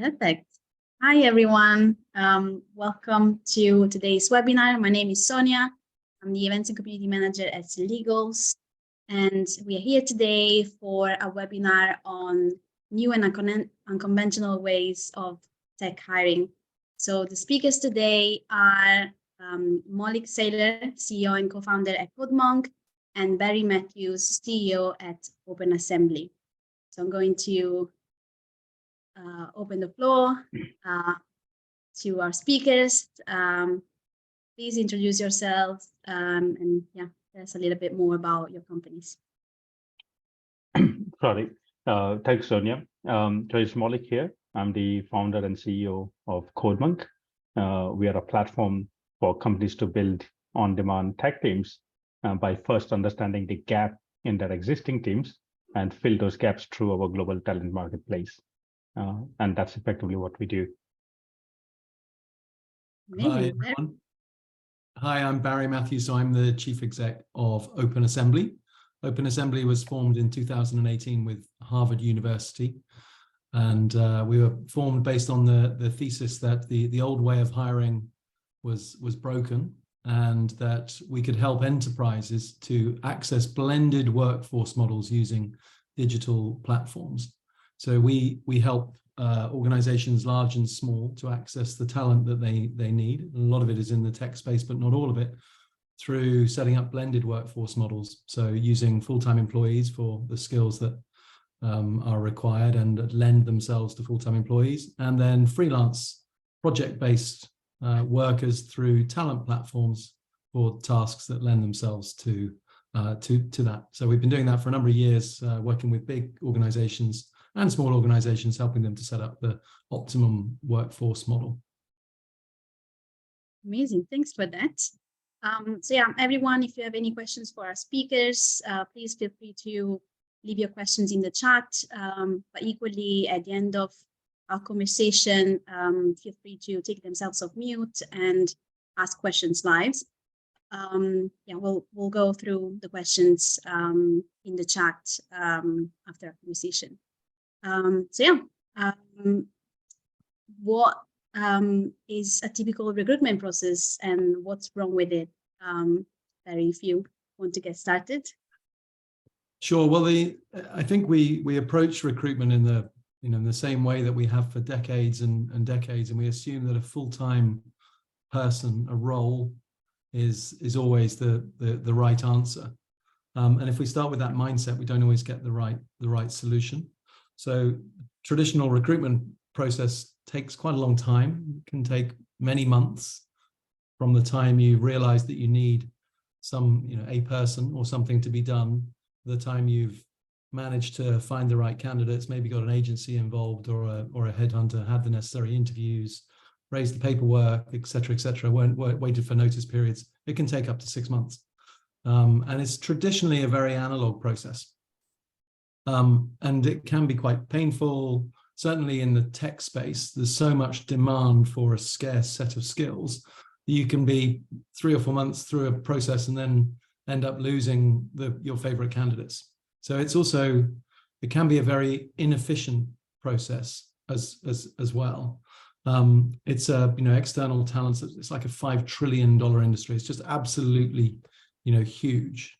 Perfect. Hi, everyone. Welcome to today's webinar. My name is Sonia. I'm the Events and Community Manager at Legals, and we are here today for a webinar on new and unconventional ways of tech hiring. So the speakers today are Maulik, CEO and co-founder at CodeMonk, and Barry Matthews, CEO at OpenAssembly. So I'm going to open the floor to our speakers. Please introduce yourselves and tell us a little bit more about your companies. Sorry. Thanks, Sonia. So it's Maulik here. I'm the founder and CEO of CodeMonk. We are a platform for companies to build on-demand tech teams by first understanding the gap in their existing teams and fill those gaps through our global talent marketplace. And that's effectively what we do. Hi, everyone. Hi, I'm Barry Matthews. So I'm the chief exec of OpenAssembly. OpenAssembly was formed in 2018 with Harvard University. And we were formed based on the thesis that the old way of hiring was broken, and that we could help enterprises to access blended workforce models using digital platforms. So we help organizations large and small to access the talent that they need. A lot of it is in the tech space, but not all of it, through setting up blended workforce models. So using full-time employees for the skills that are required and lend themselves to full-time employees, and then freelance project-based workers through talent platforms for tasks that lend themselves to that. So we've been doing that for a number of years, working with big organizations and small organizations, helping them to set up the optimum workforce model. Amazing, thanks for that. So yeah, everyone, if you have any questions for our speakers, please feel free to leave your questions in the chat. But equally, at the end of our conversation, feel free to take themselves off mute and ask questions live. We'll go through the questions in the chat after our conversation. What is a typical recruitment process and what's wrong with it? Barry, if you want to get started. Sure. Well, I think we approach recruitment in the same way that we have for decades and decades, and we assume that a full-time person, a role, is always the right answer. And if we start with that mindset, we don't always get the right solution. So traditional recruitment process takes quite a long time. It can take many months from the time you realize that you need a person or something to be done, the time you've managed to find the right candidates, maybe got an agency involved or a headhunter, had the necessary interviews, raised the paperwork, et cetera, waited for notice periods. It can take up to 6 months. And it's traditionally a very analog process. And it can be quite painful. Certainly in the tech space, there's so much demand for a scarce set of skills. You can be 3 or 4 months through a process and then end up losing your favorite candidates. So it can be a very inefficient process as well. It's external talents. It's like a $5 trillion industry. It's just absolutely, huge.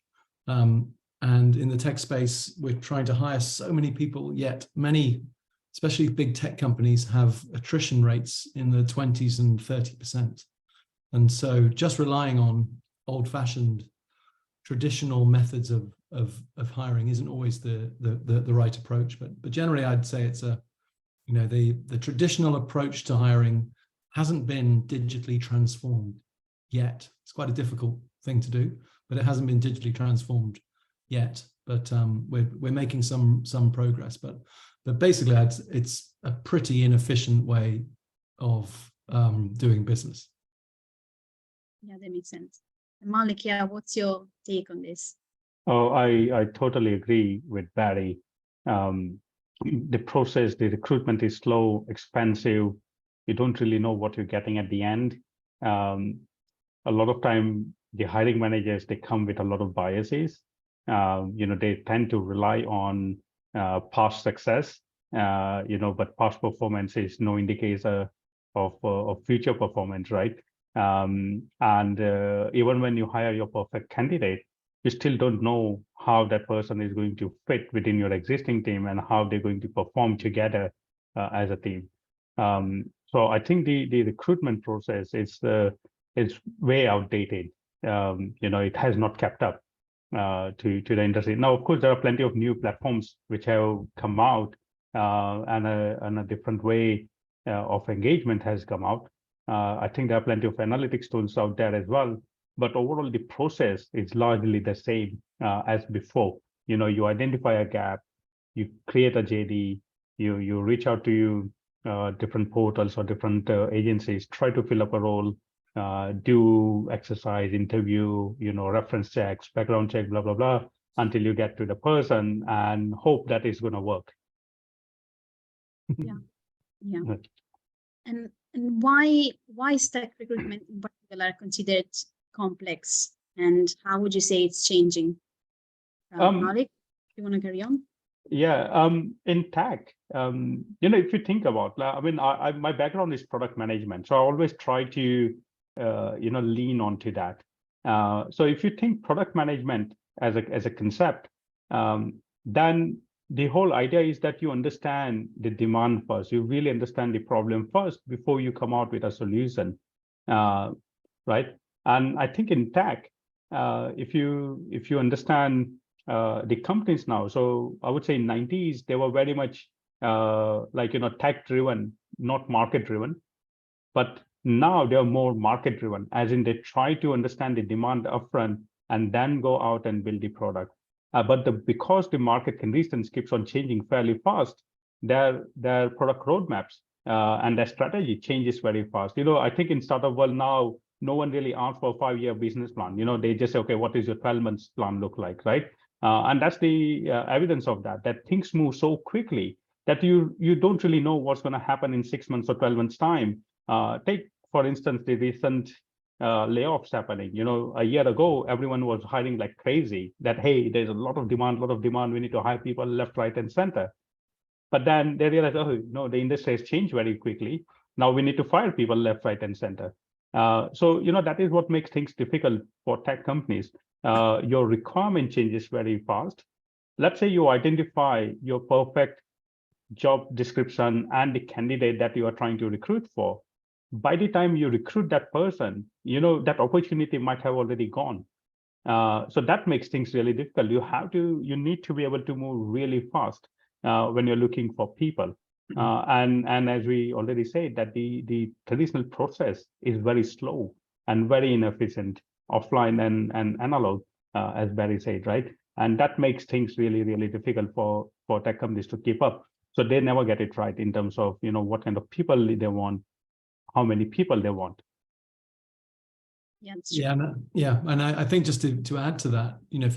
And in the tech space, we're trying to hire so many people, yet many, especially big tech companies, have attrition rates in the 20s and 30%. And so just relying on old-fashioned traditional methods of hiring isn't always the right approach. But generally, I'd say it's the traditional approach to hiring hasn't been digitally transformed yet. It's quite a difficult thing to do, but it hasn't been digitally transformed yet. But we're making some progress. But basically, it's a pretty inefficient way of doing business. Yeah, that makes sense. And Maulik, what's your take on this? Oh, I totally agree with Barry. The process, the recruitment is slow, expensive. You don't really know what you're getting at the end. A lot of time, the hiring managers, they come with a lot of biases. They tend to rely on past success but past performance is no indicator of future performance, right? And even when you hire your perfect candidate, you still don't know how that person is going to fit within your existing team and how they're going to perform together as a team. So I think the recruitment process is way outdated. It has not kept up to the industry. Now, of course, there are plenty of new platforms which have come out, and a different way of engagement has come out. I think there are plenty of analytics tools out there as well, but overall the process is largely the same as before. You identify a gap, you create a JD, you reach out to different portals or different agencies, try to fill up a role, do exercise, interview, reference checks, background check, blah, blah, blah, until you get to the person and hope that it's going to work. Yeah. And why is tech recruitment in particular considered complex, and how would you say it's changing? Maulik, you want to carry on? Yeah, in tech, if you think about, my background is product management, so I always try to, lean onto that. So if you think product management as a concept, then the whole idea is that you understand the demand first. You really understand the problem first before you come out with a solution, right? And I think in tech, if you understand the companies now, so I would say in 90s, they were very much tech driven, not market driven. But now they're more market driven, as in they try to understand the demand upfront and then go out and build the product. But because the market conditions keeps on changing fairly fast, their product roadmaps and their strategy changes very fast. I think in startup world now, no one really asks for a 5-year business plan. They just say, okay, what is your 12 months plan look like, right? And that's the evidence of that things move so quickly that you don't really know what's going to happen in 6 months or 12 months time. Take, for instance, the recent layoffs happening. A year ago, everyone was hiring like crazy that, hey, there's a lot of demand, we need to hire people left, right, and center. But then they realized, oh, no, the industry has changed very quickly. Now we need to fire people left, right, and center. So, that is what makes things difficult for tech companies. Your requirement changes very fast. Let's say you identify your perfect job description and the candidate that you are trying to recruit for. By the time you recruit that person, that opportunity might have already gone. So that makes things really difficult. You need to be able to move really fast when you're looking for people. And as we already said, that the traditional process is very slow and very inefficient, offline and analog, as Barry said, right? And that makes things really, really difficult for tech companies to keep up. So they never get it right in terms of, what kind of people they want, how many people they want. Yeah, and I think just to add to that, if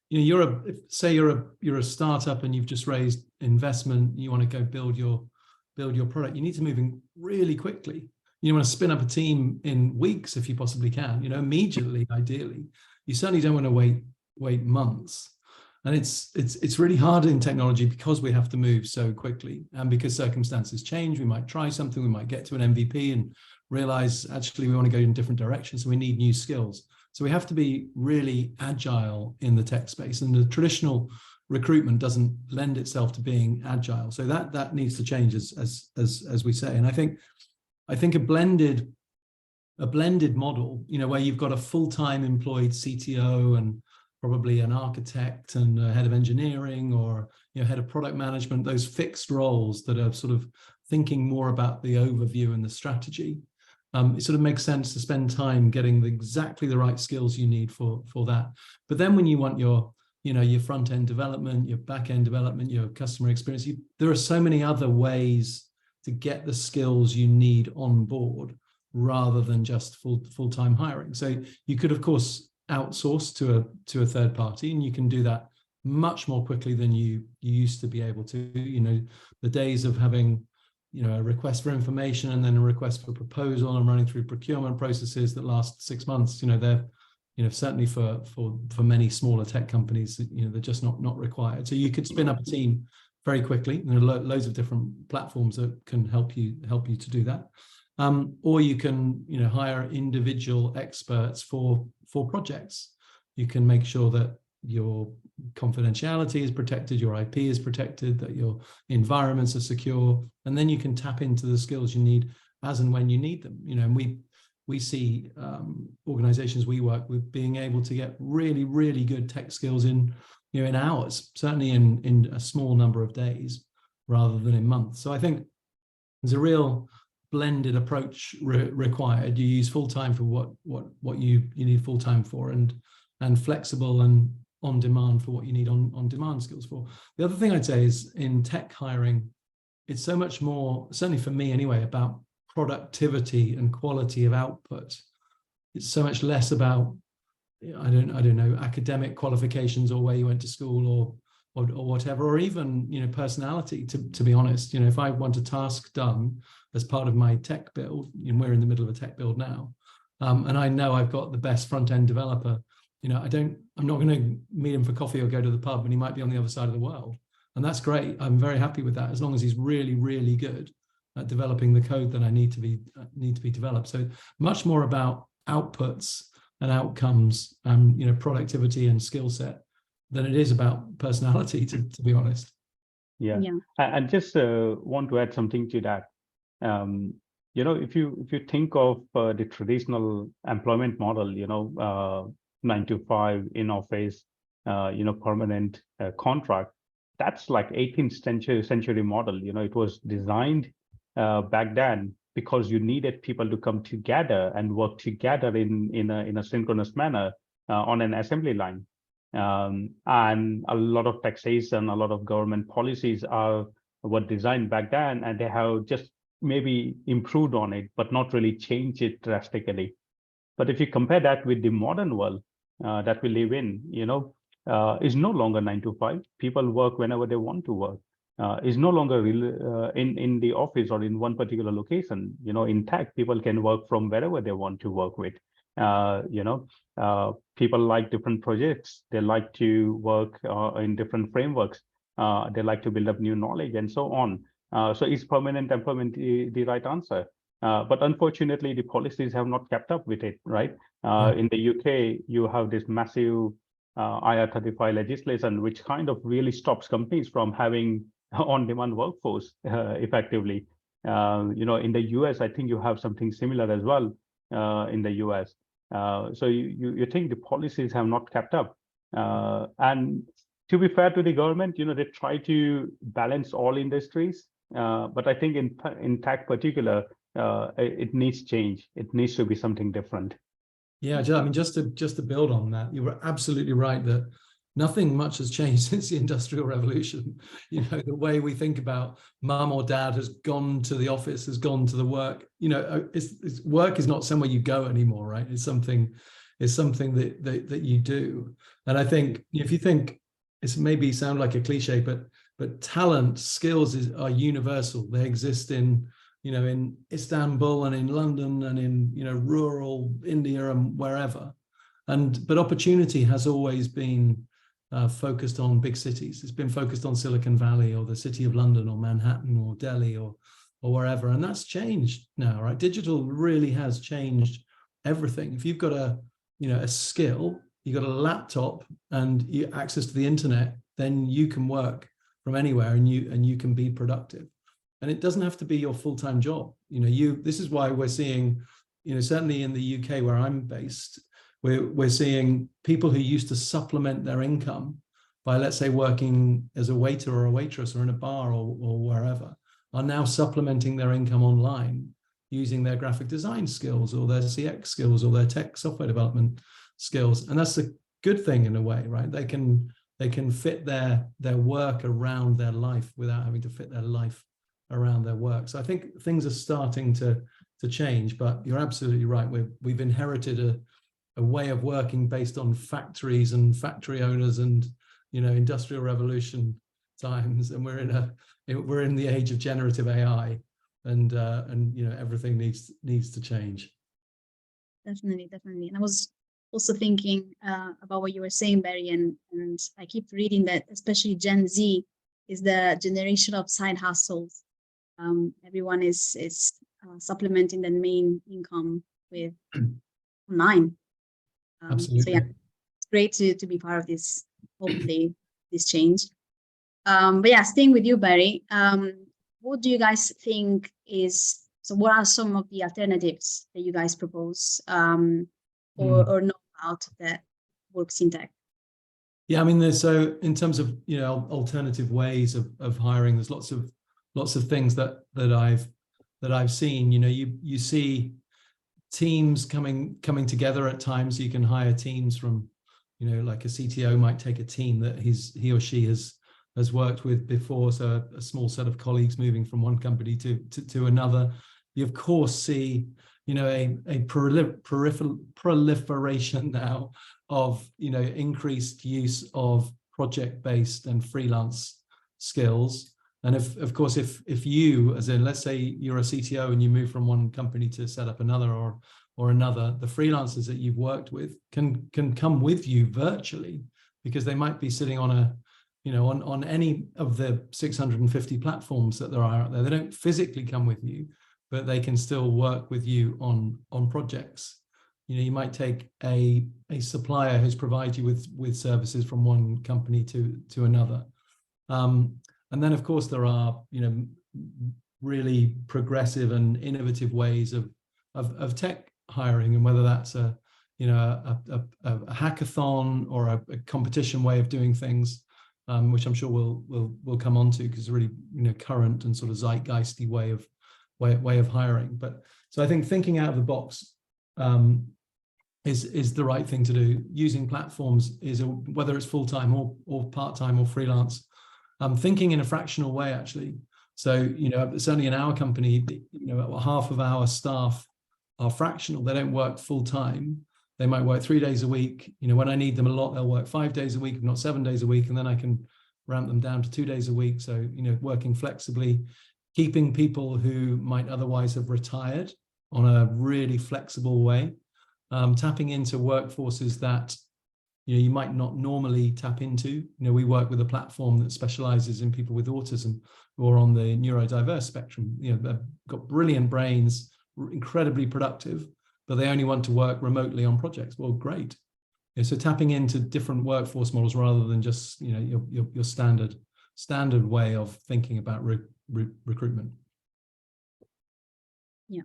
you're a startup and you've just raised investment, you want to go build your product, you need to move in really quickly. You want to spin up a team in weeks if you possibly can, immediately, ideally. You certainly don't want to wait months. And it's really hard in technology because we have to move so quickly, and because circumstances change. We might try something, we might get to an MVP and realize actually we want to go in different directions, so we need new skills. So we have to be really agile in the tech space, and the traditional recruitment doesn't lend itself to being agile. So that needs to change, as we say. And I think a blended model, where you've got a full-time employed CTO and probably an architect and a head of engineering, or head of product management, those fixed roles that are sort of thinking more about the overview and the strategy. It sort of makes sense to spend time getting exactly the right skills you need for that. But then when you want your front-end development, your back-end development, your customer experience, there are so many other ways to get the skills you need on board rather than just full-time hiring. So you could, of course, outsource to a third party, and you can do that much more quickly than you used to be able to. The days of having a request for information and then a request for proposal and running through procurement processes that last 6 months, they're certainly for many smaller tech companies, they're just not required. So you could spin up a team very quickly. There are loads of different platforms that can help you to do that. Or you can, hire individual experts for projects. You can make sure that your confidentiality is protected, your IP is protected, that your environments are secure, and then you can tap into the skills you need as and when you need them. And we see organizations we work with being able to get really, really good tech skills in hours, certainly in a small number of days rather than in months. So I think there's a real blended approach required. You use full-time for what you need full-time for, and flexible and on demand for what you need on demand skills for. The other thing I'd say is in tech hiring, it's so much more, certainly for me anyway, about productivity and quality of output. It's so much less about, I don't know, academic qualifications or where you went to school or whatever, or even, personality, to be honest. If I want a task done as part of my tech build, and we're in the middle of a tech build now, and I know I've got the best front-end developer, I'm not going to meet him for coffee or go to the pub, and he might be on the other side of the world. And that's great. I'm very happy with that, as long as he's really, really good at developing the code that I need to be developed. So much more about outputs and outcomes and productivity and skill set than it is about personality, to be honest. Yeah. I just want to add something to that. If you think of the traditional employment model, 9 to 5 in office, permanent contract, that's like 18th century model. It was designed back then because you needed people to come together and work together in a synchronous manner on an assembly line. And a lot of taxation, a lot of government policies were designed back then, and they have just maybe improved on it, but not really changed it drastically. But if you compare that with the modern world that we live in, is no longer 9 to 5. People work whenever they want to work. Is no longer in the office or in one particular location. In tech, people can work from wherever they want to work with. People like different projects. They like to work in different frameworks. They like to build up new knowledge and so on. So is permanent employment the right answer? But unfortunately, the policies have not kept up with it, right? In the UK, you have this massive IR35 legislation, which kind of really stops companies from having on-demand workforce effectively. In the US, I think you have something similar as well in the US. So you think the policies have not kept up. And to be fair to the government, they try to balance all industries. But I think in tech particular, it needs change. It needs to be something different. Yeah, I mean, just to build on that, you were absolutely right that nothing much has changed since the Industrial Revolution. The way we think about mum or dad has gone to the office, has gone to the work. Work is not somewhere you go anymore, right? It's something that you do. And I think if you think, it's maybe sound like a cliche, but talent, skills are universal. They exist in Istanbul and in London and in rural India and wherever. But opportunity has always been focused on big cities. It's been focused on Silicon Valley or the City of London or Manhattan or Delhi or wherever. And that's changed now, right? Digital really has changed everything. If you've got a skill, you've got a laptop and access to the internet, then you can work from anywhere and you can be productive. And it doesn't have to be your full-time job. This is why we're seeing, certainly in the UK where I'm based, we're seeing people who used to supplement their income by, let's say, working as a waiter or a waitress or in a bar or wherever, are now supplementing their income online using their graphic design skills or their CX skills or their tech software development skills. And that's a good thing in a way, right? They can fit their work around their life without having to fit their life around their work. So I think things are starting to change, but you're absolutely right. We've inherited a way of working based on factories and factory owners and Industrial Revolution times, and we're in the age of generative AI, and everything needs to change. Definitely. And I was also thinking about what you were saying, Barry, and I keep reading that especially Gen Z is the generation of side hustles. Everyone is supplementing the main income with online. Absolutely. So yeah, it's great to be part of this, hopefully, this change. But yeah, staying with you, Barry, what do you guys think is, so what are some of the alternatives that you guys propose or know about that works in tech? Yeah, I mean, so in terms of, alternative ways of hiring, there's lots of things that I've seen. You see teams coming together at times. You can hire teams from, like a CTO might take a team that he or she has worked with before, so a small set of colleagues moving from one company to another. You of course see, a proliferation now of, increased use of project-based and freelance skills. And of course, if you, as in, let's say you're a CTO and you move from one company to set up another or another, the freelancers that you've worked with can come with you virtually, because they might be sitting on on any of the 650 platforms that there are out there. They don't physically come with you, but they can still work with you on projects. You might take a supplier who's provided you with services from one company to another. And then of course there are, really progressive and innovative ways of tech hiring, and whether that's a hackathon or a competition way of doing things, which I'm sure we'll come on to, because it's a really current and sort of zeitgeisty way of hiring. But so I think thinking out of the box is the right thing to do. Using platforms whether it's full-time or part-time or freelance. Thinking in a fractional way, actually. So certainly in our company, half of our staff are fractional. They don't work full-time. They might work 3 days a week. When I need them a lot, they'll work 5 days a week, if not 7 days a week, and then I can ramp them down to 2 days a week. So working flexibly, keeping people who might otherwise have retired on a really flexible way, tapping into workforces that you might not normally tap into. We work with a platform that specializes in people with autism who are on the neurodiverse spectrum. They've got brilliant brains, incredibly productive, but they only want to work remotely on projects. Well, great. So tapping into different workforce models rather than just your standard way of thinking about recruitment. Yeah.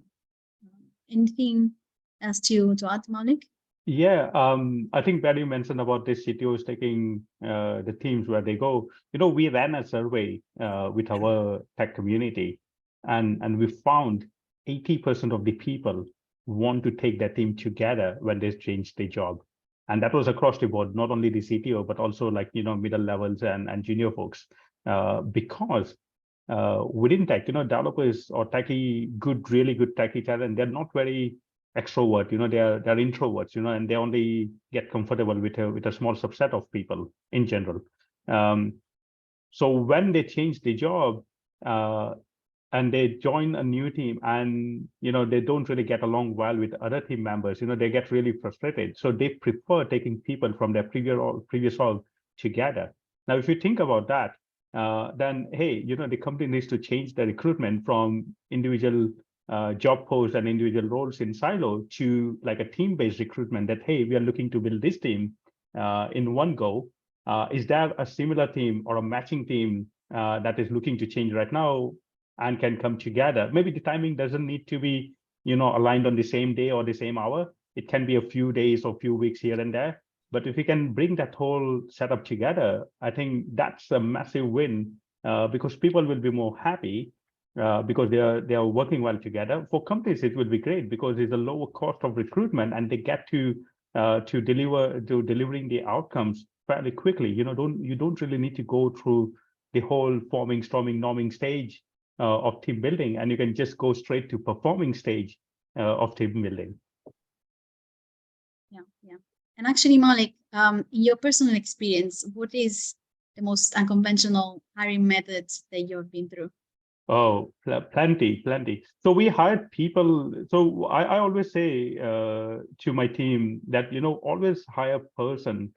Anything else to add, Maulik? Yeah, I think Barry mentioned about the CTOs taking the teams where they go. We ran a survey with our tech community, and we found 80% of the people want to take their team together when they change their job. And that was across the board, not only the CTO, but also like, middle levels and junior folks, because within tech, developers or really good techie talent, they're not very extrovert, they're introverts, and they only get comfortable with a small subset of people in general. So when they change the job and they join a new team, and they don't really get along well with other team members, they get really frustrated. So they prefer taking people from their previous role together. Now, if you think about that, then hey, the company needs to change the recruitment from individual job posts and individual roles in silo to like a team-based recruitment, that hey, we are looking to build this team in one go. Is there a similar team or a matching team that is looking to change right now and can come together? Maybe the timing doesn't need to be aligned on the same day or the same hour. It can be a few days or few weeks here and there. But if we can bring that whole setup together, I think that's a massive win, because people will be more happy because they are working well together. For companies, it will be great because it's a lower cost of recruitment, and they get to delivering the outcomes fairly quickly. You don't really need to go through the whole forming, storming, norming stage of team building, and you can just go straight to performing stage of team building. Yeah. And actually, Maulik, in your personal experience, what is the most unconventional hiring methods that you've been through? Oh, plenty. So we hired people. So I always say to my team that, always hire a person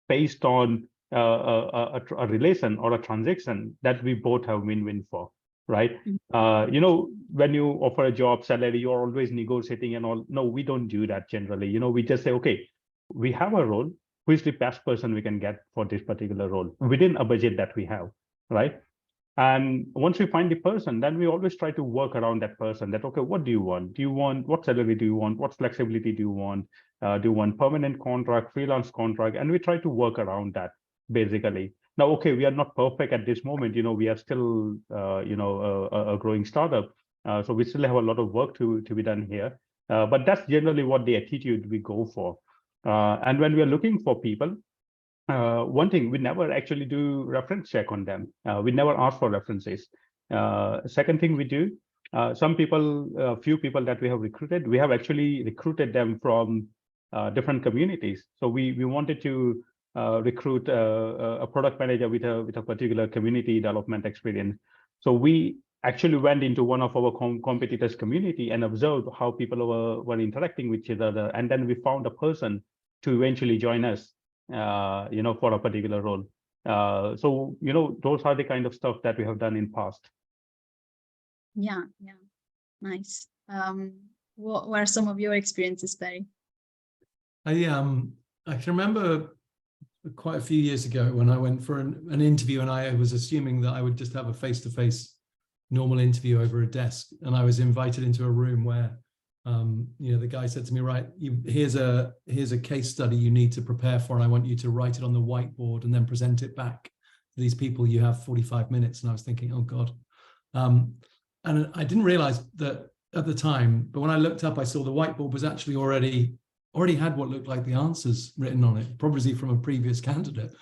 based on a relation or a transaction that we both have win-win for, right? When you offer a job salary, you're always negotiating and all. No, we don't do that generally. We just say, okay, we have a role. Who is the best person we can get for this particular role within a budget that we have, right? And once we find the person, then we always try to work around that person. That, okay, what do you want? What salary do you want? What flexibility do you want? Do you want permanent contract, freelance contract? And we try to work around that, basically. Now, okay, we are not perfect at this moment. We are still, a growing startup. So we still have a lot of work to be done here. But that's generally what the attitude we go for. And when we are looking for people, one thing, we never actually do reference check on them. We never ask for references. Second thing we do, some people, few people that we have recruited, we have actually recruited them from different communities. So we wanted to recruit a product manager with a particular community development experience. So we actually went into one of our competitors' community and observed how people were interacting with each other. And then we found a person to eventually join us, for a particular role. So, those are the kind of stuff that we have done in past. Yeah, nice. What were some of your experiences, Barry? I can remember quite a few years ago when I went for an interview, and I was assuming that I would just have a face-to-face normal interview over a desk, and I was invited into a room where the guy said to me, right, here's a case study you need to prepare for, and I want you to write it on the whiteboard and then present it back to these people. You have 45 minutes. And I was thinking, oh God. And I didn't realize that at the time, but when I looked up, I saw the whiteboard was actually already had what looked like the answers written on it, probably from a previous candidate.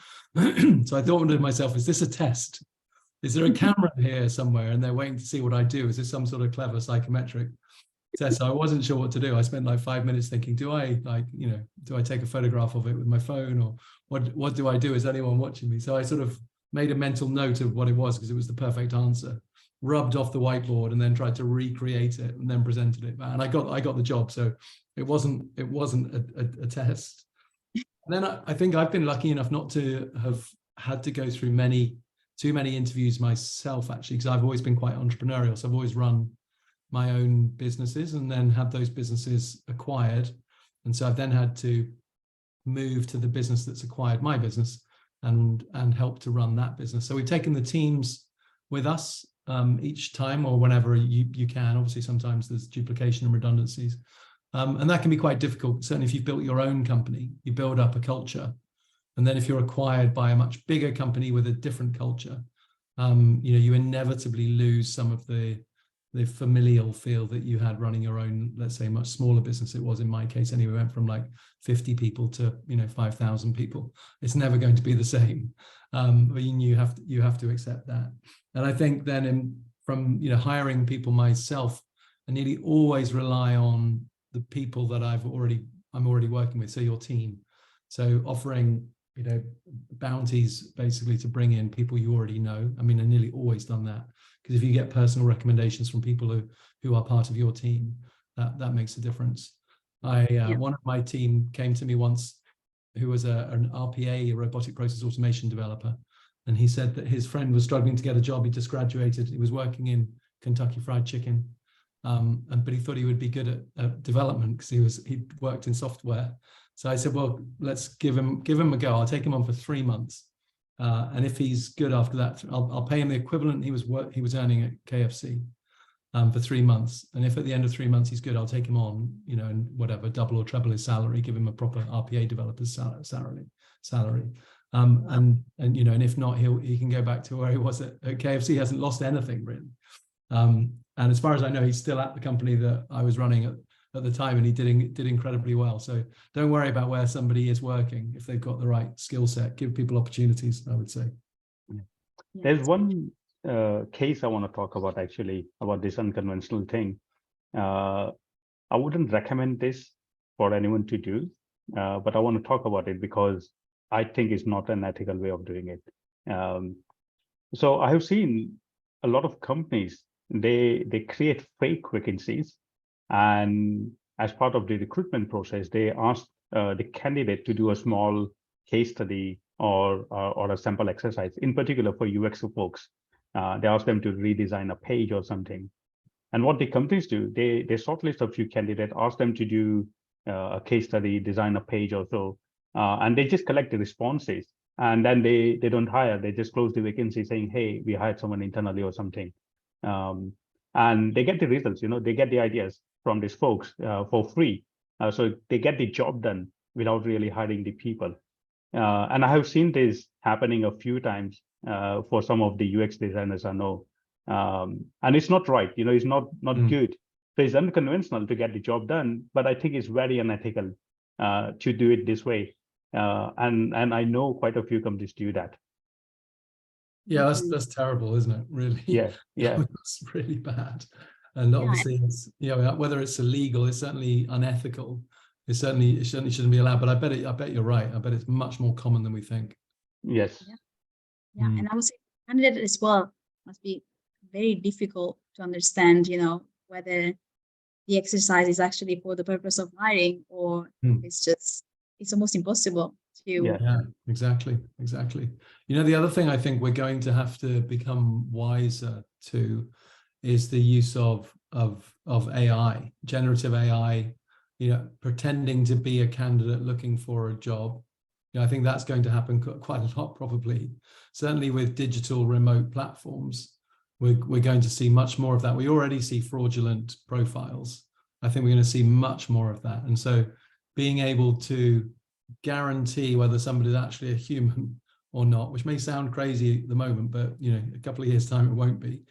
So I thought to myself, is this a test? Is there a camera here somewhere and they're waiting to see what I do? Is this some sort of clever psychometric test? So I wasn't sure what to do. I spent like 5 minutes thinking, do I take a photograph of it with my phone, or what do I do? Is anyone watching me? So I sort of made a mental note of what it was, because it was the perfect answer, rubbed off the whiteboard, and then tried to recreate it and then presented it. And I got the job. So it wasn't a test. And then I think I've been lucky enough not to have had to go through too many interviews myself, actually, because I've always been quite entrepreneurial. So I've always run my own businesses and then had those businesses acquired. And so I've then had to move to the business that's acquired my business and help to run that business. So we've taken the teams with us each time, or whenever you can. Obviously, sometimes there's duplication and redundancies. And that can be quite difficult. Certainly if you've built your own company, you build up a culture. And then if you're acquired by a much bigger company with a different culture, you inevitably lose some of the familial feel that you had running your own, let's say, much smaller business. It was in my case anyway, went from like 50 people to 5,000 people. It's never going to be the same. But you have to accept that. And I think then from hiring people myself, I nearly always rely on the people that I'm already working with. So your team. So offering bounties basically to bring in people you already know. I mean, I nearly always done that, because if you get personal recommendations from people who are part of your team, that makes a difference. One of my team came to me once, who was an RPA, a robotic process automation developer, and he said that his friend was struggling to get a job. He just graduated. He was working in Kentucky Fried Chicken, but he thought he would be good at development because he'd worked in software. So I said, well, let's give him a go. I'll take him on for 3 months. And if he's good after that, I'll pay him the equivalent he was earning at KFC for 3 months. And if at the end of 3 months he's good, I'll take him on, and whatever, double or treble his salary, give him a proper RPA developer's salary. And if not, he can go back to where he was at KFC. He hasn't lost anything really. And as far as I know, he's still at the company that I was running at the time, and he did incredibly well. So don't worry about where somebody is working. If they've got the right skill set, give people opportunities, I would say. There's one case I want to talk about, actually, about this unconventional thing. I wouldn't recommend this for anyone to do, but I want to talk about it because I think it's not an ethical way of doing it. So I have seen a lot of companies, they create fake vacancies, and as part of the recruitment process, they ask the candidate to do a small case study or a sample exercise. In particular, for UX folks, they ask them to redesign a page or something. And what the companies do, they shortlist a few candidates, ask them to do a case study, design a page or so, and they just collect the responses. And then they don't hire, they just close the vacancy saying, hey, we hired someone internally or something. And they get the results, they get the ideas from these folks for free. So they get the job done without really hiring the people. And I have seen this happening a few times for some of the UX designers I know. And it's not right, it's not good. So it's unconventional to get the job done, but I think it's very unethical to do it this way. And I know quite a few companies do that. Yeah, that's terrible, isn't it? Really? Yeah. It's really bad. And obviously, it's, whether it's illegal, it's certainly unethical. It certainly shouldn't be allowed. But I bet you're right. I bet it's much more common than we think. Yes. Yeah. And I would say candidate as well must be very difficult to understand, whether the exercise is actually for the purpose of hiring or it's almost impossible to. Yeah, exactly. The other thing I think we're going to have to become wiser to is the use of AI, generative AI, pretending to be a candidate looking for a job. I think that's going to happen quite a lot, probably. Certainly with digital remote platforms, we're going to see much more of that. We already see fraudulent profiles. I think we're going to see much more of that. And so being able to guarantee whether somebody is actually a human or not, which may sound crazy at the moment, but a couple of years' time it won't be.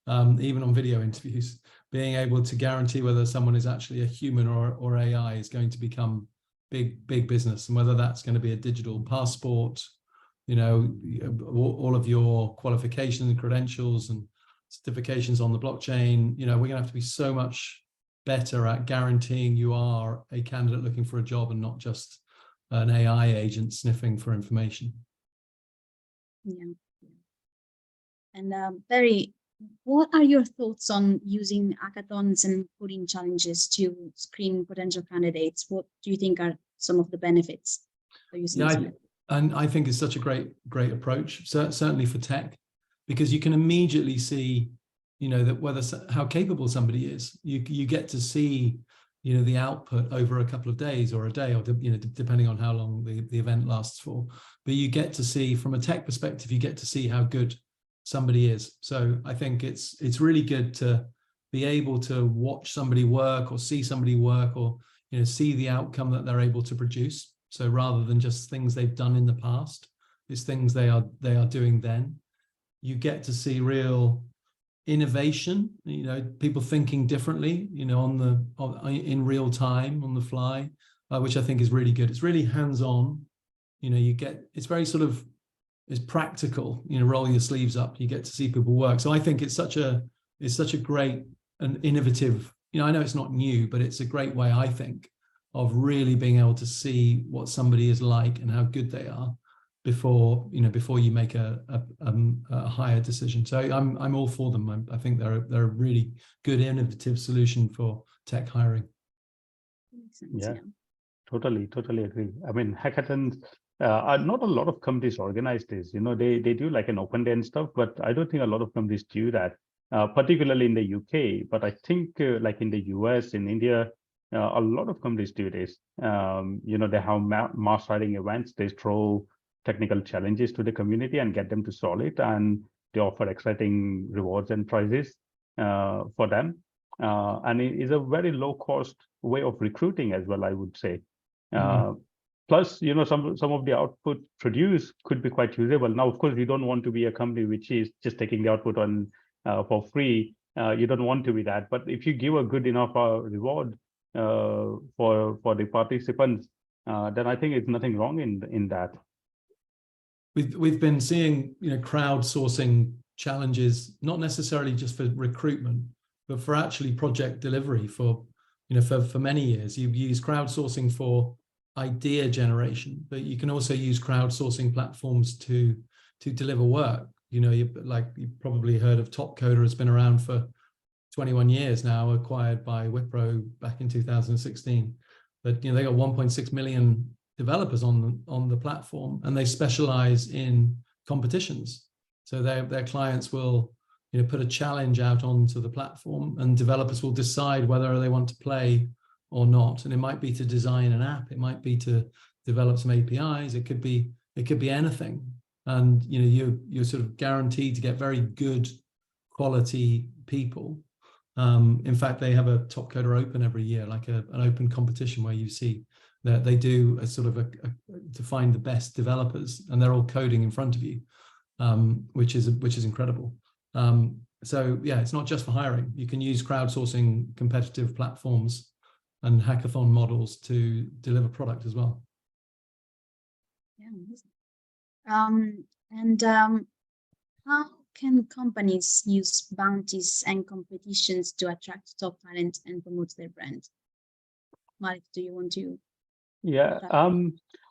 Even on video interviews, being able to guarantee whether someone is actually a human or AI is going to become big business. And whether that's going to be a digital passport, all of your qualifications and credentials and certifications on the blockchain, we're going to have to be so much better at guaranteeing you are a candidate looking for a job and not just an AI agent sniffing for information. Yeah. And Barry, what are your thoughts on using hackathons and coding challenges to screen potential candidates? What do you think are some of the benefits of using this? And I think it's such a great approach, certainly for tech, because you can immediately see, that how capable somebody is. You get to see, the output over a couple of days or a day, or depending on how long the event lasts for. But you get to see, from a tech perspective, you get to see how good somebody is. So I think it's really good to be able to watch somebody work or see somebody work or see the outcome that they're able to produce. So rather than just things they've done in the past, it's things they are doing then. You get to see real innovation, people thinking differently, in real time, on the fly, which I think is really good. It's really hands-on. It's very sort of, it's practical, roll your sleeves up, you get to see people work. So I think it's such a great and innovative, I know it's not new, but it's a great way, I think, of really being able to see what somebody is like and how good they are before you make a hire decision. So I'm all for them. I think they're a really good, innovative solution for tech hiring. Yeah. Totally agree. I mean, hackathons, not a lot of companies organize this. They do like an open day and stuff, but I don't think a lot of companies do that, particularly in the UK. But I think like in the US, in India, a lot of companies do this. They have mass hiring events. They throw technical challenges to the community and get them to solve it, and they offer exciting rewards and prizes for them. And it is a very low cost way of recruiting as well, I would say. Plus, some of the output produced could be quite usable. Now, of course, you don't want to be a company which is just taking the output on for free. You don't want to be that. But if you give a good enough reward for the participants, then I think it's nothing wrong in that. We've been seeing crowdsourcing challenges, not necessarily just for recruitment, but for actually project delivery for many years. You've used crowdsourcing for idea generation, but you can also use crowdsourcing platforms to deliver work. You've probably heard of Topcoder. Has been around for 21 years now, acquired by Wipro back in 2016. But they got 1.6 million developers on the platform, and they specialize in competitions. So their clients will, put a challenge out onto the platform, and developers will decide whether they want to play or not. And it might be to design an app, it might be to develop some APIs, it could be anything. And you're sort of guaranteed to get very good quality people. In fact, they have a Top Coder Open every year, like an open competition where you see that they do a sort of to find the best developers, and they're all coding in front of you, which is incredible. So yeah, it's not just for hiring. You can use crowdsourcing competitive platforms and hackathon models to deliver product as well. Yeah. How can companies use bounties and competitions to attract top talent and promote their brand? Maulik, do you want to? Yeah,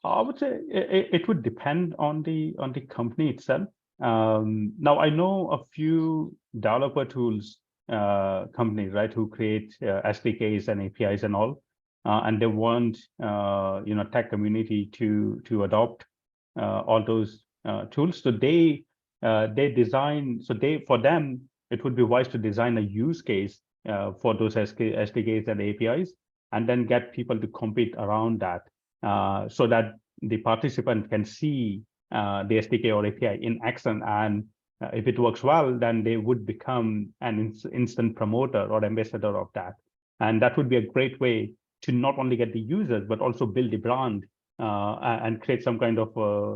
I would say it would depend on the company itself. Now, I know a few developer tools companies, right, who create SDKs and APIs and all, and they want tech community to adopt all those tools. So they design. So for them it would be wise to design a use case for those SDKs and APIs, and then get people to compete around that, so that the participant can see the SDK or API in action, and if it works well, then they would become an instant promoter or ambassador of that. And that would be a great way to not only get the users, but also build the brand and create some kind of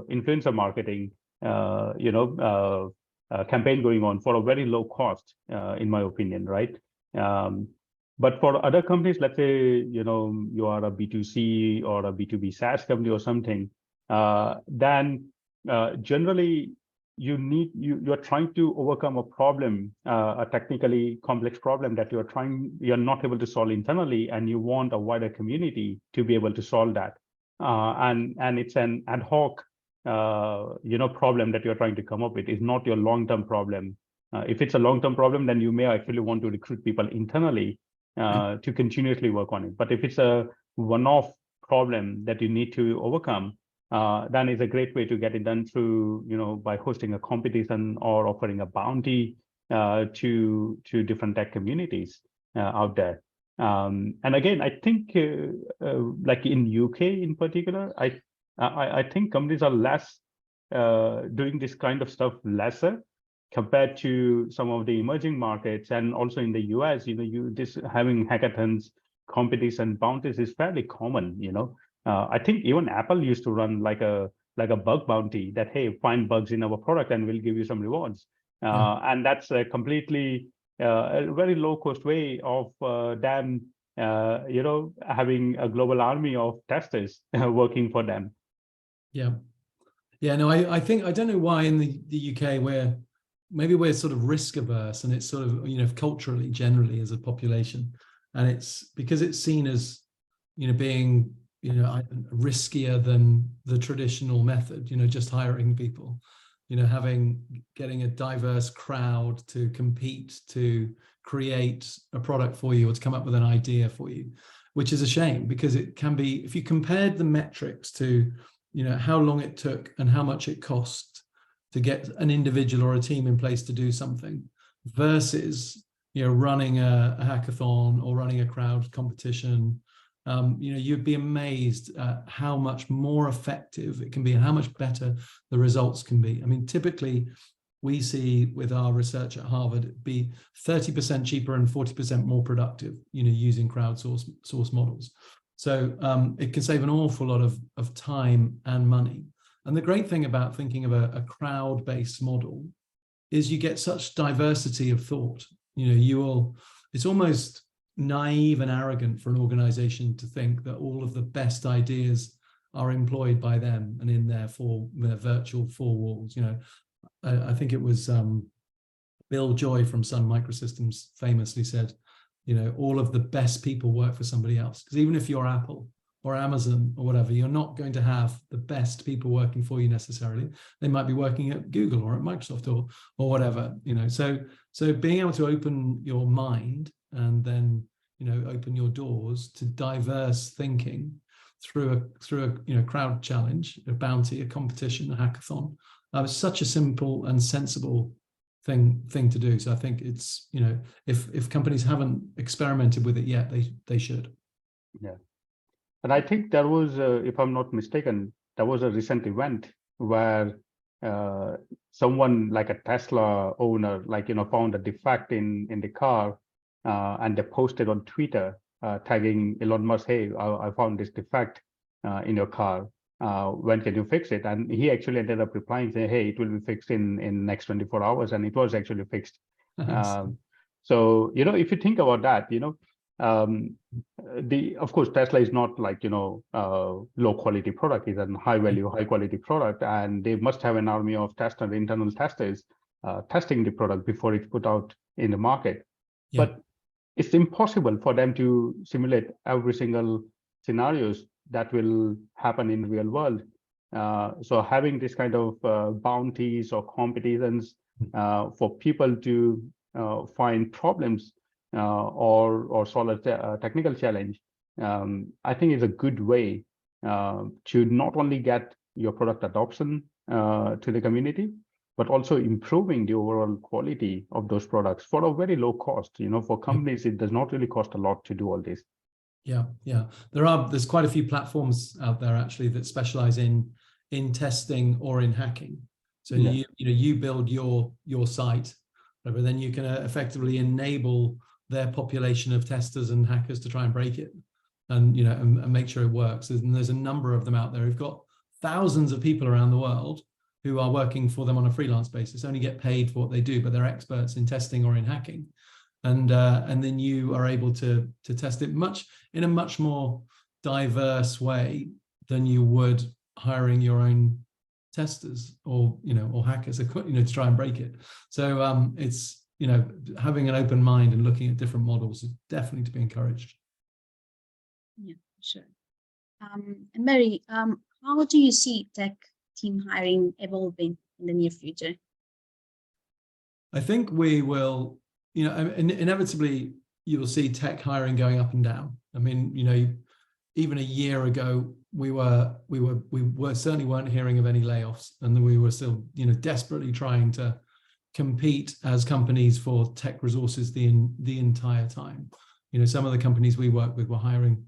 influencer marketing campaign going on for a very low cost, in my opinion, right? But for other companies, let's say, you are a B2C or a B2B SaaS company or something, then generally you're trying to overcome a problem, a technically complex problem that you're not able to solve internally, and you want a wider community to be able to solve that. And it's an ad hoc, problem that you're trying to come up with. Is not your long-term problem. If it's a long-term problem, then you may actually want to recruit people internally to continuously work on it. But if it's a one-off problem that you need to overcome, then it's a great way to get it done through, by hosting a competition or offering a bounty to different tech communities out there. And again, I think like in UK in particular, I think companies are less doing this kind of stuff lesser compared to some of the emerging markets, and also in the US. This having hackathons, competition, bounties is fairly common. I think even Apple used to run like a bug bounty that, hey, find bugs in our product and we'll give you some rewards. And that's a completely a very low cost way of them having a global army of testers working for them. No, I think, I don't know why in the UK where maybe we're sort of risk averse, and it's sort of culturally, generally as a population, and it's because it's seen as being riskier than the traditional method, just hiring people, getting a diverse crowd to compete to create a product for you or to come up with an idea for you, which is a shame, because it can be, if you compared the metrics to how long it took and how much it cost to get an individual or a team in place to do something versus running a hackathon or running a crowd competition, you'd be amazed at how much more effective it can be and how much better the results can be. I mean, typically we see with our research at Harvard, it'd be 30% cheaper and 40% more productive, using crowdsource models. So it can save an awful lot of time and money. And the great thing about thinking of a crowd-based model is you get such diversity of thought. It's almost naive and arrogant for an organization to think that all of the best ideas are employed by them and in their virtual four walls. I think it was Bill Joy from Sun Microsystems famously said, all of the best people work for somebody else. Because even if you're Apple or Amazon or whatever, you're not going to have the best people working for you necessarily. They might be working at Google or at Microsoft or whatever, So being able to open your mind and then, open your doors to diverse thinking through a crowd challenge, a bounty, a competition, a hackathon. It's such a simple and sensible thing to do. So I think it's, if companies haven't experimented with it yet, they should. Yeah. And I think there was, if I'm not mistaken, there was a recent event where someone like a Tesla owner, found a defect in the car, and they posted on Twitter, tagging Elon Musk, "Hey, I found this defect in your car. When can you fix it?" And he actually ended up replying, saying, "Hey, it will be fixed in next 24 hours," and it was actually fixed. So if you think about that, of course Tesla is not low quality product. It's a high value, high quality product, and they must have an army of testers, internal testers, testing the product before it's put out in the market. Yeah. But it's impossible for them to simulate every single scenarios that will happen in the real world. So having this kind of bounties or competitions for people to find problems or solve a technical challenge, I think is a good way to not only get your product adoption to the community, but also improving the overall quality of those products for a very low cost. For companies, it does not really cost a lot to do all this. Yeah. There's quite a few platforms out there actually that specialize in testing or in hacking. So you build your site, but then you can effectively enable their population of testers and hackers to try and break it, and and make sure it works. And there's a number of them out there who've got thousands of people around the world who are working for them on a freelance basis, only get paid for what they do, but they're experts in testing or in hacking. And then you are able to test it in a much more diverse way than you would hiring your own testers or hackers to try and break it. So it's having an open mind and looking at different models is definitely to be encouraged. Yeah, sure. And Mary, how do you see tech team hiring evolving in the near future? I think we will, inevitably you will see tech hiring going up and down. I mean, even a year ago, we certainly weren't hearing of any layoffs, and we were still, desperately trying to compete as companies for tech resources the entire time. Some of the companies we work with were hiring,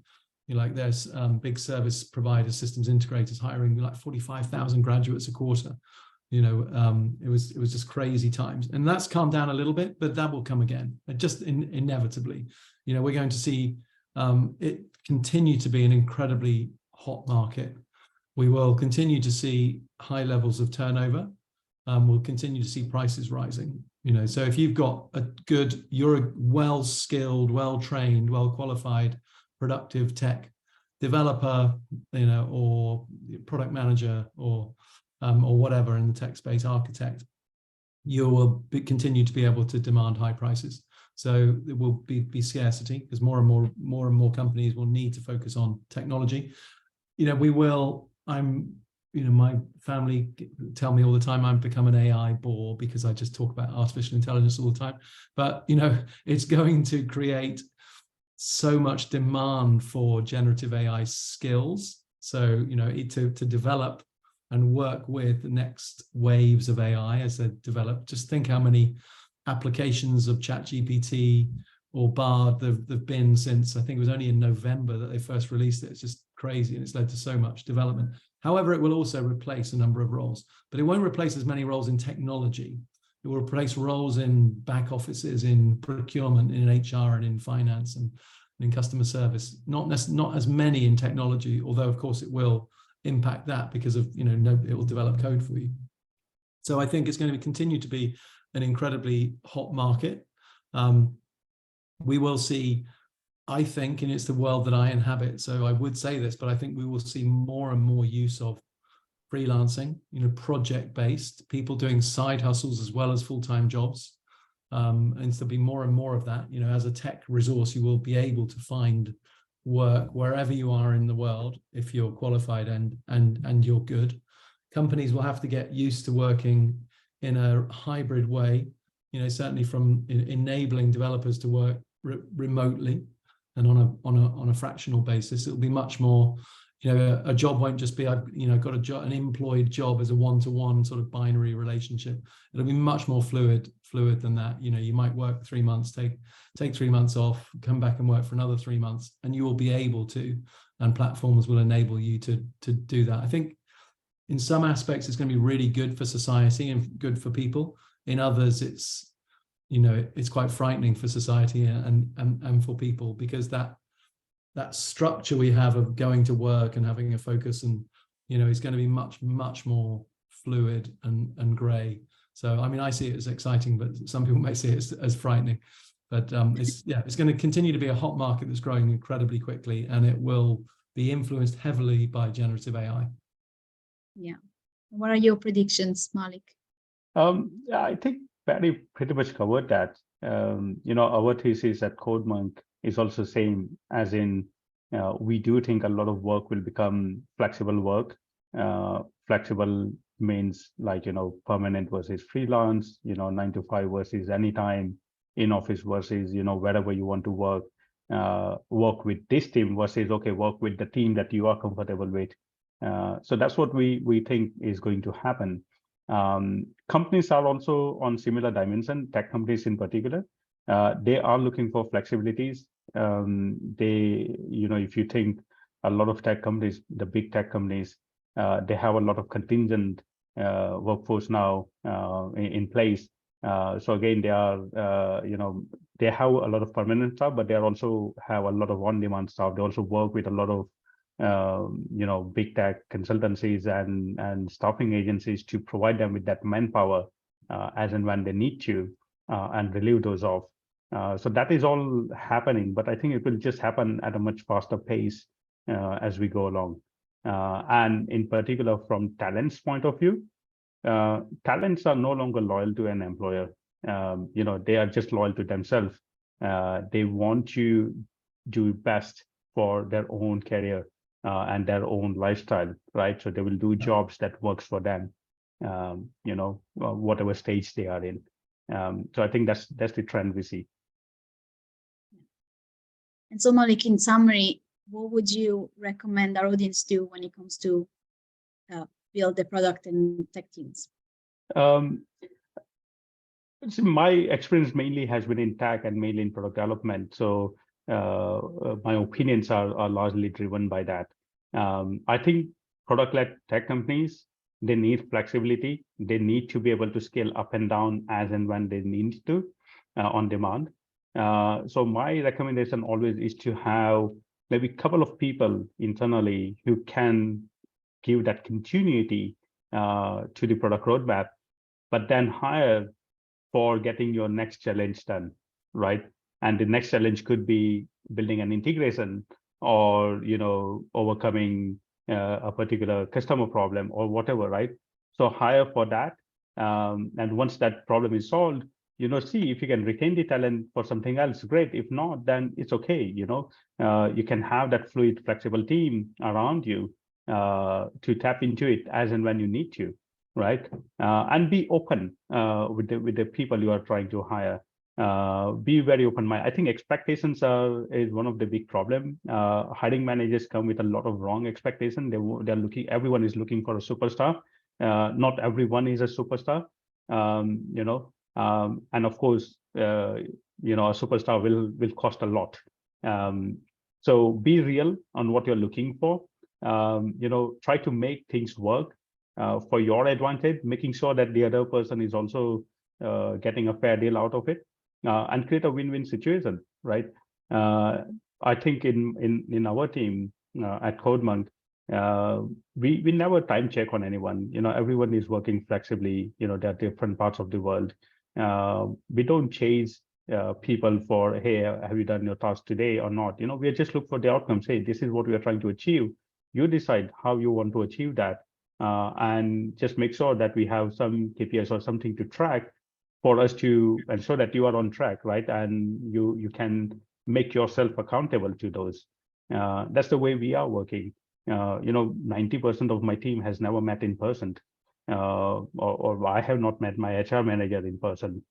there's big service providers, systems integrators hiring like 45,000 graduates a quarter. It was just crazy times, and that's calmed down a little bit, but that will come again, just inevitably. We're going to see it continue to be an incredibly hot market. We will continue to see high levels of turnover. We'll continue to see prices rising. So if you've got you're a well-skilled, well-trained, well-qualified, productive tech developer, or product manager, or whatever in the tech space, architect, you will continue to be able to demand high prices. So there will be scarcity because more and more companies will need to focus on technology. My family tell me all the time I'm become an AI bore because I just talk about artificial intelligence all the time. But it's going to create so much demand for generative AI skills. So to develop and work with the next waves of AI as they develop. Just think how many applications of ChatGPT or Bard there've been since, I think it was only in November that they first released it. It's just crazy, and it's led to so much development. However, it will also replace a number of roles, but it won't replace as many roles in technology. It will replace roles in back offices, in procurement, in HR, and in finance, and in customer service. Not as many in technology, although of course it will impact that because of it will develop code for you. So I think it's going to continue to be an incredibly hot market. We will see, I think, and it's the world that I inhabit, so I would say this, but I think we will see more and more use of freelancing, project-based, people doing side hustles as well as full-time jobs. And there'll be more and more of that. As a tech resource, you will be able to find work wherever you are in the world if you're qualified and you're good. Companies will have to get used to working in a hybrid way, certainly from enabling developers to work remotely and on a fractional basis. It'll be much more a job won't just be, I've got a job, an employed job as a one-to-one sort of binary relationship. It'll be much more fluid than that. You might work 3 months, take 3 months off, come back and work for another 3 months, and you will be able to, and platforms will enable you to do that. I think in some aspects, it's going to be really good for society and good for people. In others, it's quite frightening for society and for people, because that structure we have of going to work and having a focus and is going to be much more fluid and grey. So I mean, I see it as exciting, but some people may see it as frightening. But it's going to continue to be a hot market that's growing incredibly quickly, and it will be influenced heavily by generative AI. Yeah. What are your predictions, Maulik? I think Barry pretty much covered that. Our thesis at CodeMonk is also same, as in we do think a lot of work will become flexible work. Flexible means like, permanent versus freelance, 9 to 5 versus anytime, in office versus, wherever you want to work. Work with this team versus, okay, work with the team that you are comfortable with. So that's what we think is going to happen. Companies are also on similar dimension, tech companies in particular. They are looking for flexibilities. If you think a lot of tech companies, the big tech companies, they have a lot of contingent workforce now in place. So again, they are, they have a lot of permanent staff, but they also have a lot of on-demand staff. They also work with a lot of big tech consultancies and staffing agencies to provide them with that manpower as and when they need to, and relieve those off. So that is all happening, but I think it will just happen at a much faster pace as we go along. And in particular, from talent's point of view, talents are no longer loyal to an employer. They are just loyal to themselves. They want to do best for their own career and their own lifestyle, right? So they will do jobs that works for them, whatever stage they are in. So I think that's the trend we see. And so, Maulik, in summary, what would you recommend our audience do when it comes to build the product and tech teams? So my experience mainly has been in tech and mainly in product development. So my opinions are largely driven by that. I think product-led tech companies, they need flexibility. They need to be able to scale up and down as and when they need to on demand. So my recommendation always is to have maybe a couple of people internally who can give that continuity to the product roadmap, but then hire for getting your next challenge done, right? And the next challenge could be building an integration or, overcoming a particular customer problem or whatever, right? So hire for that. And once that problem is solved, see if you can retain the talent for something else, great. If not, then it's okay. You can have that fluid, flexible team around you to tap into it as and when you need to, right? And be open with the people you are trying to hire. Be very open-minded. I think expectations is one of the big problem. Hiring managers come with a lot of wrong expectation. They're looking. Everyone is looking for a superstar. Not everyone is a superstar. And of course, a superstar will cost a lot. So be real on what you're looking for. Try to make things work for your advantage, making sure that the other person is also getting a fair deal out of it, and create a win-win situation, right? I think in our team at CodeMonk, we never time check on anyone. Everyone is working flexibly. There are different parts of the world. We don't chase people for, hey, have you done your task today or not? We just look for the outcomes. Hey, this is what we are trying to achieve. You decide how you want to achieve that, and just make sure that we have some KPIs or something to track for us to ensure that you are on track, right? And you can make yourself accountable to those. That's the way we are working. 90% of my team has never met in person, or I have not met my HR manager in person.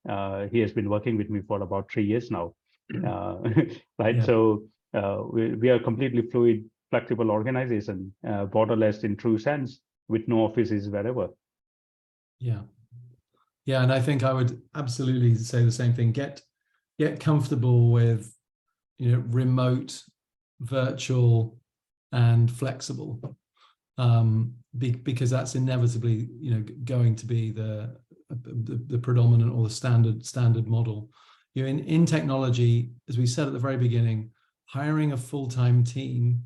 He has been working with me for about 3 years now, right? Yeah. So we are completely fluid. flexible organization, borderless in true sense, with no offices wherever. Yeah. Yeah, and I think I would absolutely say the same thing. Get comfortable with, remote, virtual, and flexible, because that's inevitably, going to be the predominant or the standard model. In technology, as we said at the very beginning, hiring a full-time team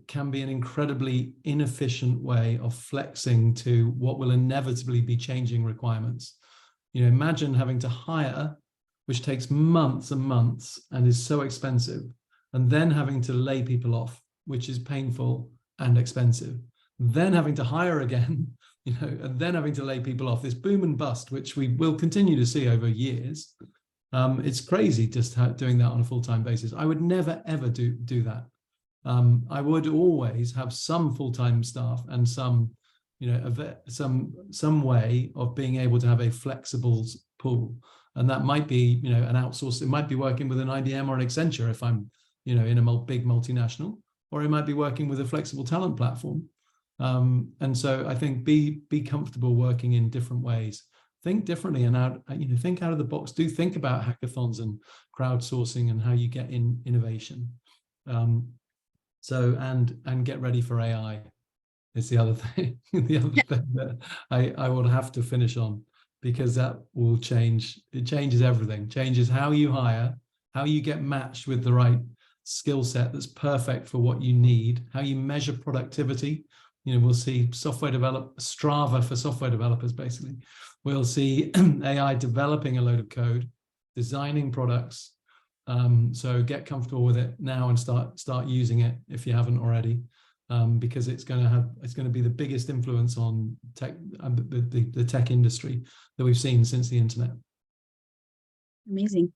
can be an incredibly inefficient way of flexing to what will inevitably be changing requirements. Imagine having to hire, which takes months and months and is so expensive, and then having to lay people off, which is painful and expensive. Then having to hire again, and then having to lay people off. This boom and bust, which we will continue to see over years. It's crazy just doing that on a full-time basis. I would never, ever do that. I would always have some full-time staff and some way of being able to have a flexible pool. And that might be, an outsource. It might be working with an IBM or an Accenture if I'm, in a big multinational, or it might be working with a flexible talent platform. And so I think be comfortable working in different ways. Think differently and think out of the box. Do think about hackathons and crowdsourcing and how you get in innovation. And get ready for AI. It's the other thing. The other thing that I will have to finish on, because that will change. It changes everything. Changes how you hire, how you get matched with the right skill set that's perfect for what you need, how you measure productivity. We'll see Strava for software developers, basically. We'll see AI developing a load of code, designing products. So get comfortable with it now and start using it if you haven't already, because it's going to be the biggest influence on tech, the tech industry that we've seen since the internet. Amazing.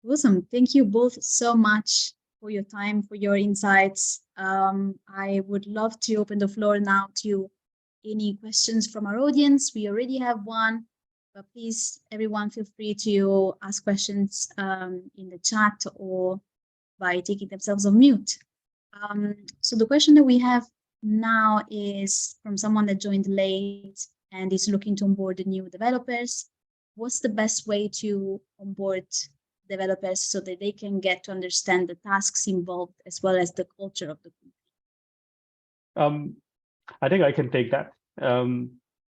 Awesome. Thank you both so much for your time, for your insights. I would love to open the floor now to any questions from our audience. We already have one, but please, everyone, feel free to ask questions in the chat or by taking themselves on mute. So the question that we have now is from someone that joined late and is looking to onboard the new developers. What's the best way to onboard developers so that they can get to understand the tasks involved as well as the culture of the company? I think I can take that.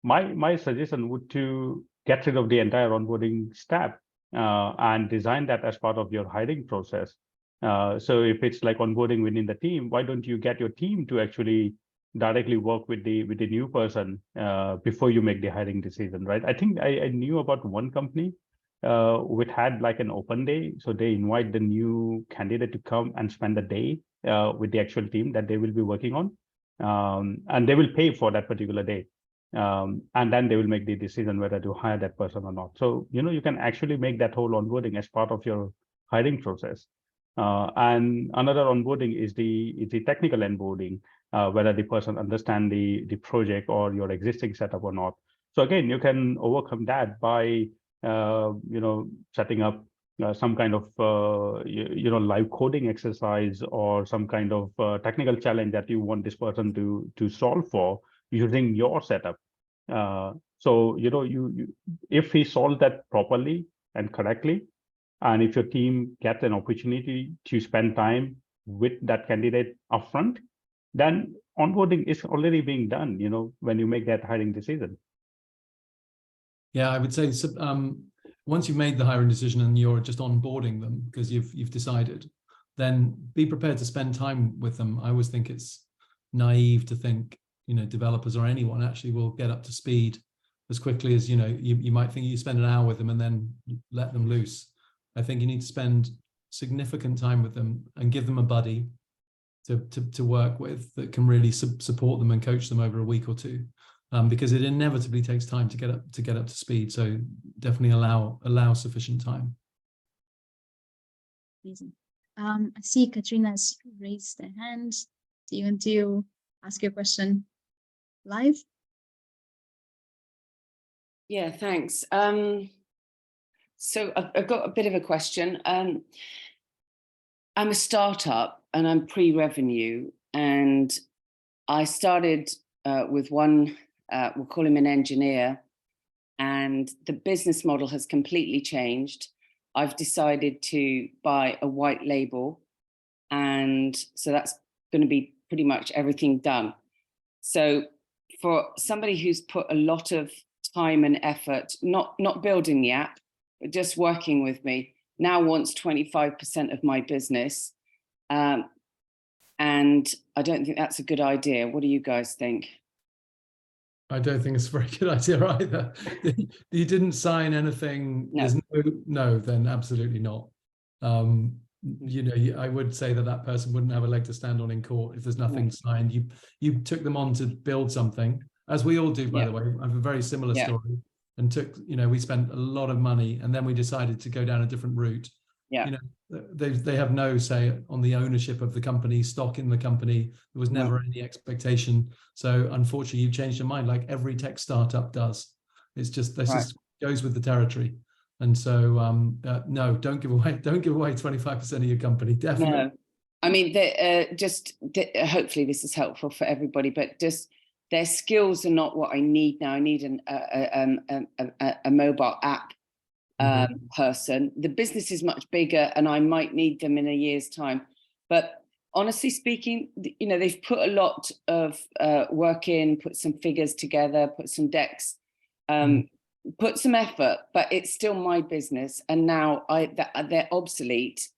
My suggestion would to get rid of the entire onboarding step and design that as part of your hiring process. So if it's like onboarding within the team, why don't you get your team to actually directly work with the new person before you make the hiring decision, right? I think I knew about one company which had like an open day. So they invite the new candidate to come and spend the day with the actual team that they will be working on. And they will pay for that particular day. And then they will make the decision whether to hire that person or not. So, you can actually make that whole onboarding as part of your hiring process. And another onboarding is the technical onboarding, whether the person understands the project or your existing setup or not. So again, you can overcome that by, setting up some kind of, live coding exercise or some kind of technical challenge that you want this person to solve for using your setup. So, if he solves that properly and correctly, and if your team gets an opportunity to spend time with that candidate upfront, then onboarding is already being done, when you make that hiring decision. Yeah, I would say once you've made the hiring decision and you're just onboarding them because you've decided, then be prepared to spend time with them. I always think it's naive to think, developers or anyone actually will get up to speed as quickly as, you might think you spend an hour with them and then let them loose. I think you need to spend significant time with them and give them a buddy to work with that can really support them and coach them over a week or two, because it inevitably takes time to get up to speed. So definitely allow sufficient time. Amazing. I see Katrina's raised her hand. Do you want to ask your question live? Yeah, thanks. So I've got a bit of a question. I'm a startup and I'm pre-revenue, and I started with one, we'll call him an engineer, and the business model has completely changed. I've decided to buy a white label, and so that's going to be pretty much everything done. So for somebody who's put a lot of time and effort, not building the app, but just working with me, now wants 25% of my business. And I don't think that's a good idea. What do you guys think? I don't think it's a very good idea either. You didn't sign anything. No. There's no, then absolutely not. You know, I would say that person wouldn't have a leg to stand on in court if there's nothing signed. You took them on to build something, as we all do, by the way. I have a very similar story, and we spent a lot of money, and then we decided to go down a different route. You know, they have no say on the ownership of the company, stock in the company. There was never any expectation. So unfortunately, you've changed your mind, like every tech startup does. It's just just goes with the territory. And so no, don't give away 25% of your company. Definitely. No. I mean, hopefully this is helpful for everybody, but just their skills are not what I need now. I need a mobile app person. The business is much bigger, and I might need them in a year's time. But honestly speaking, you know, they've put a lot of work in, put some figures together, put some decks, put some effort, but it's still my business, and now they're obsolete.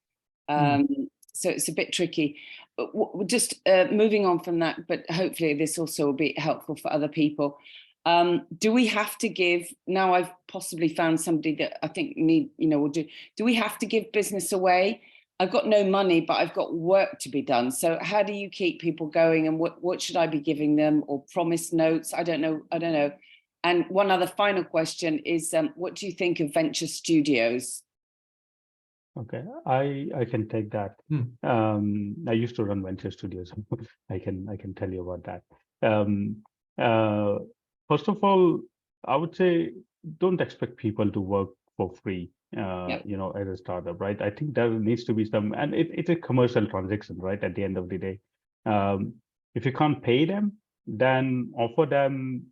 So it's a bit tricky. But just moving on from that, but hopefully this also will be helpful for other people. Do we have to give, now I've possibly found somebody that I think will do we have to give business away? I've got no money, but I've got work to be done. So how do you keep people going, and what should I be giving them, or promise notes? I don't know. And one other final question is, what do you think of venture studios? Okay, I can take that. I used to run venture studios. I can tell you about that. First of all, I would say don't expect people to work for free. You know, as a startup, right? I think there needs to be some, and it's a commercial transaction, right? At the end of the day, if you can't pay them, then offer them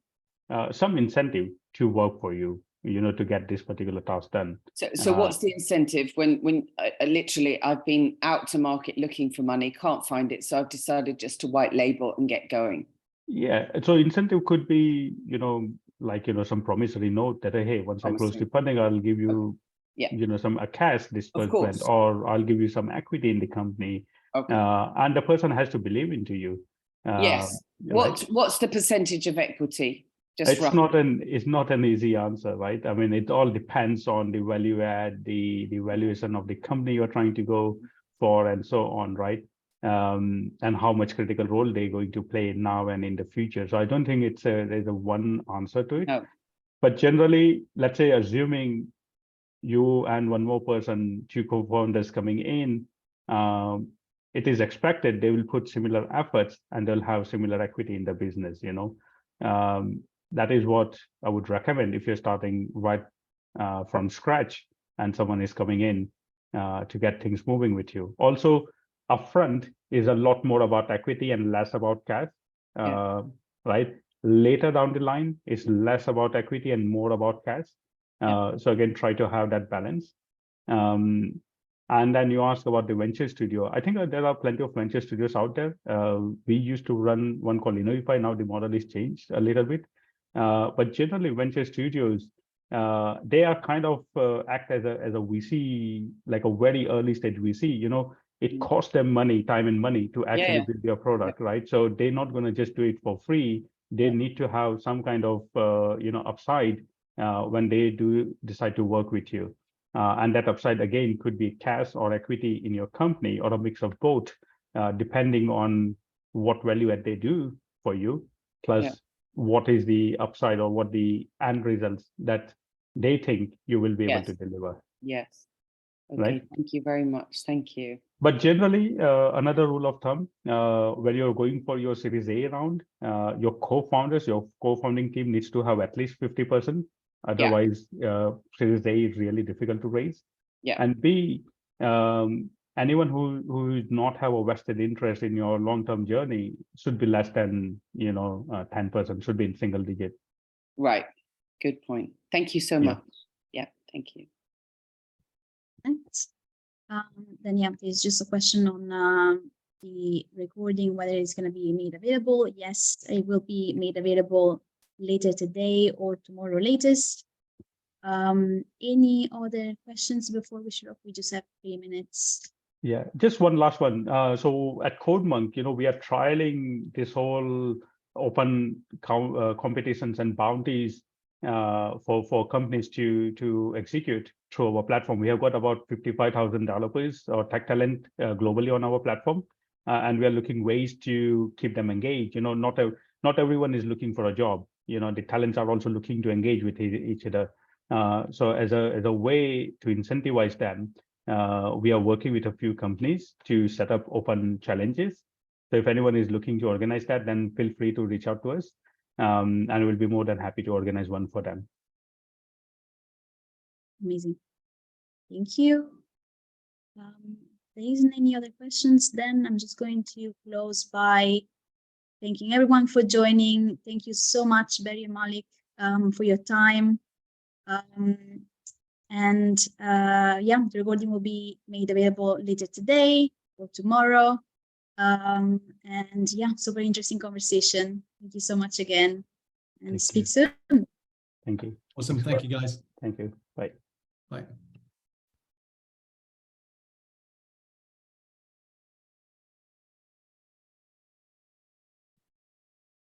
some incentive to work for you, you know, to get this particular task done. So what's the incentive when literally I've been out to market looking for money, can't find it, so I've decided just to white label and get going? Yeah, so incentive could be, you know, like, you know, some promissory note that, hey, once I close the funding, I'll give you, you know, some cash disbursement, or I'll give you some equity in the company. And the person has to believe into you. Yes. What's the percentage of equity? It's not an easy answer, right? I mean, it all depends on the value add, the valuation of the company you're trying to go for, and so on, right? And how much critical role they're going to play now and in the future. So I don't think there's a one answer to it. No. But generally, let's say assuming you and one more person, two co-founders coming in, it is expected they will put similar efforts and they'll have similar equity in the business, you know. That is what I would recommend if you're starting right from scratch and someone is coming in to get things moving with you. Also, upfront is a lot more about equity and less about cash, right? Later down the line, it's less about equity and more about cash. So again, try to have that balance. And then you ask about the venture studio. I think there are plenty of venture studios out there. We used to run one called Innovify. Now the model is changed a little bit. But generally, venture studios, they are kind of act as a VC, like a very early stage VC. You know, it costs them money, time and money to actually build their product, right? So they're not going to just do it for free. They need to have some kind of you know, upside when they do decide to work with you. And that upside again could be cash or equity in your company, or a mix of both, depending on what value add they do for you, plus what is the upside or what the end results that they think you will be able to deliver. Yes. Okay. Right? Thank you very much. Thank you. But generally, another rule of thumb, when you're going for your Series A round, your co-founders, your co-founding team needs to have at least 50%. Otherwise, Series A is really difficult to raise. And B, anyone who does not have a vested interest in your long-term journey should be less than 10%, should be in single digit. Right. Good point. Thank you so much. Yeah, thank you. Thanks. Then yeah, there's just a question on the recording, whether it's going to be made available. Yes, it will be made available later today or tomorrow latest. Any other questions before we should? We just have 3 minutes. Yeah, just one last one. So at CodeMonk, we are trialing this whole open competitions and bounties for companies to execute through our platform. We have got about 55,000 developers or tech talent globally on our platform, and we are looking ways to keep them engaged. Not everyone is looking for a job. The talents are also looking to engage with each other. So as a way to incentivize them, we are working with a few companies to set up open challenges. So if anyone is looking to organize that, then feel free to reach out to us, and we'll be more than happy to organize one for them. Amazing. Thank you. There isn't any other questions, then I'm just going to close by thanking everyone for joining. Thank you so much, Barry and Maulik, for your time. The recording will be made available later today or tomorrow. Super interesting conversation. Thank you so much again, and speak soon. Thank you. Awesome. Thank you, guys. Thank you. Bye.